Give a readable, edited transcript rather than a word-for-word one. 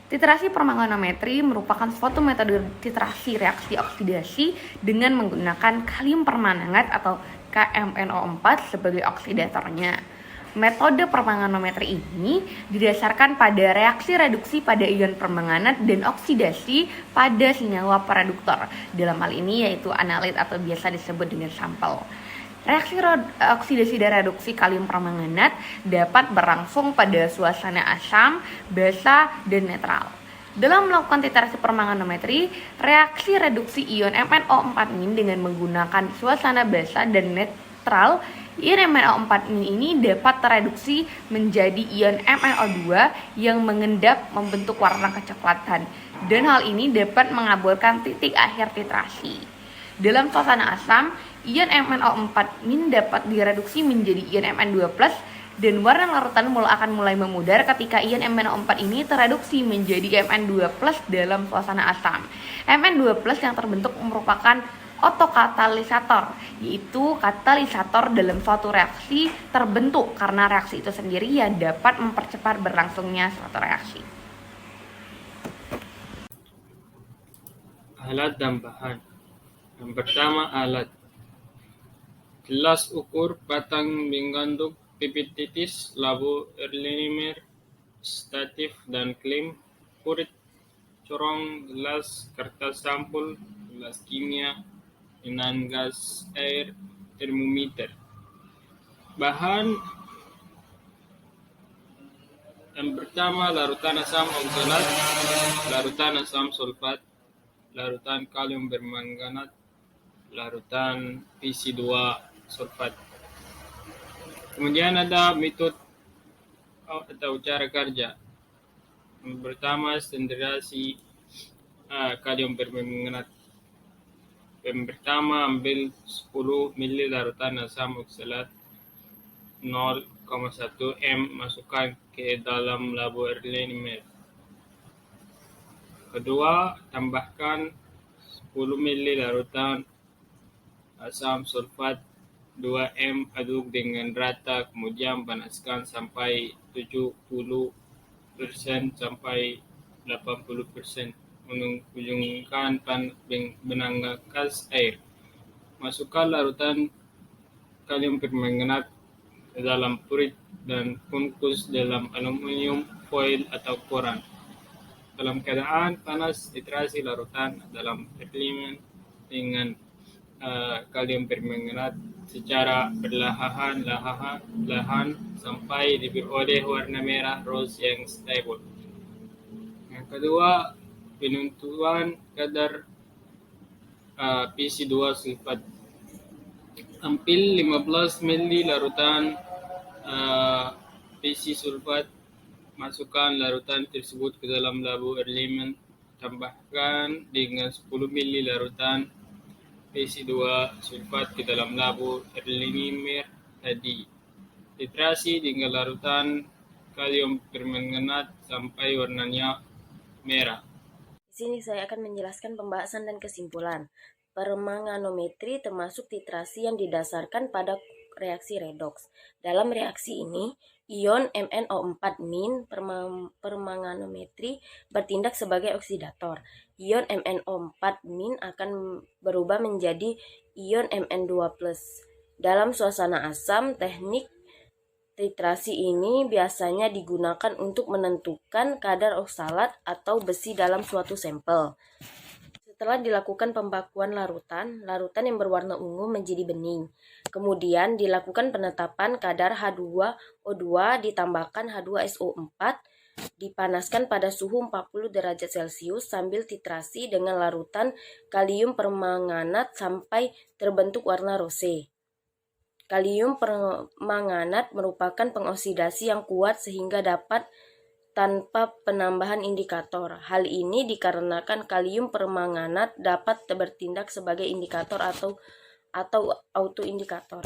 Titrasi permanganometri merupakan suatu metode titrasi reaksi oksidasi dengan menggunakan kalium permanganat atau KMnO4 sebagai oksidatornya. Metode permanganometri ini didasarkan pada reaksi reduksi pada ion permanganat dan oksidasi pada senyawa produktor. Dalam hal ini yaitu analit atau biasa disebut dengan sampel. Reaksi oksidasi dan reduksi kalium permanganat dapat berlangsung pada suasana asam, basa, dan netral. Dalam melakukan titrasi permanganometri, reaksi reduksi ion MnO4- dengan menggunakan suasana basa dan netral, ion MnO4- ini dapat tereduksi menjadi ion MnO2 yang mengendap membentuk warna kecoklatan, dan hal ini dapat mengaburkan titik akhir titrasi. Dalam suasana asam, ion MnO4- dapat direduksi menjadi ion Mn2+, dan warna larutan akan mulai memudar ketika ion MnO4 ini tereduksi menjadi Mn2+ dalam suasana asam. Mn2+ yang terbentuk merupakan otokatalisator, yaitu katalisator dalam suatu reaksi terbentuk karena reaksi itu sendiri yang dapat mempercepat berlangsungnya suatu reaksi. Alat dan bahan. Yang pertama, alat. Gelas ukur batang mengandung pipet titis, labu Erlenmeyer, statif dan klem, kurit, corong, gelas, kertas sampul, gelas kimia, dengan gas air, termometer. Bahan yang pertama, larutan asam oksalat, larutan asam sulfat, larutan kalium permanganat, larutan PC2 sulfat. Kemudian ada metode atau cara kerja. Yang pertama, standarisasi kalium permanganat. Yang pertama, ambil 10 ml larutan asam oksalat 0,1 m, masukkan ke dalam labu Erlenmeyer. Kedua, tambahkan 10 ml larutan asam sulfat 2 m, aduk dengan rata, kemudian panaskan sampai 70% sampai 80%. Menghubungkan benang gas air. Masukkan larutan kalium permanganat ke dalam purit dan bungkus dalam aluminium foil atau koran. Dalam keadaan panas, titrasi larutan dalam Erlenmeyer dengan kalium permanganat secara perlahan sampai diperoleh warna merah rose yang stable. Yang kedua, penentuan kadar PC2 sulfat. Ambil 15 ml larutan PC sulfat, masukkan larutan tersebut ke dalam labu Erlenmeyer, tambahkan dengan 10 ml larutan PC2 sulfat ke dalam labu Erlenmeyer tadi. Titrasi dengan larutan kalium permanganat sampai warnanya merah. Di sini saya akan menjelaskan pembahasan dan kesimpulan. Permanganometri termasuk titrasi yang didasarkan pada reaksi redoks. Dalam reaksi ini, ion MnO4- permanganometri bertindak sebagai oksidator. Ion MnO4- akan berubah menjadi ion Mn2+. Dalam suasana asam, teknik titrasi ini biasanya digunakan untuk menentukan kadar oksalat atau besi dalam suatu sampel. Setelah dilakukan pembakuan larutan yang berwarna ungu menjadi bening. Kemudian dilakukan penetapan kadar H2O2 ditambahkan H2SO4, dipanaskan pada suhu 40 derajat Celcius sambil titrasi dengan larutan kalium permanganat sampai terbentuk warna rose. Kalium permanganat merupakan pengoksidasi yang kuat sehingga dapat tanpa penambahan indikator. Hal ini dikarenakan kalium permanganat dapat bertindak sebagai indikator atau autoindikator.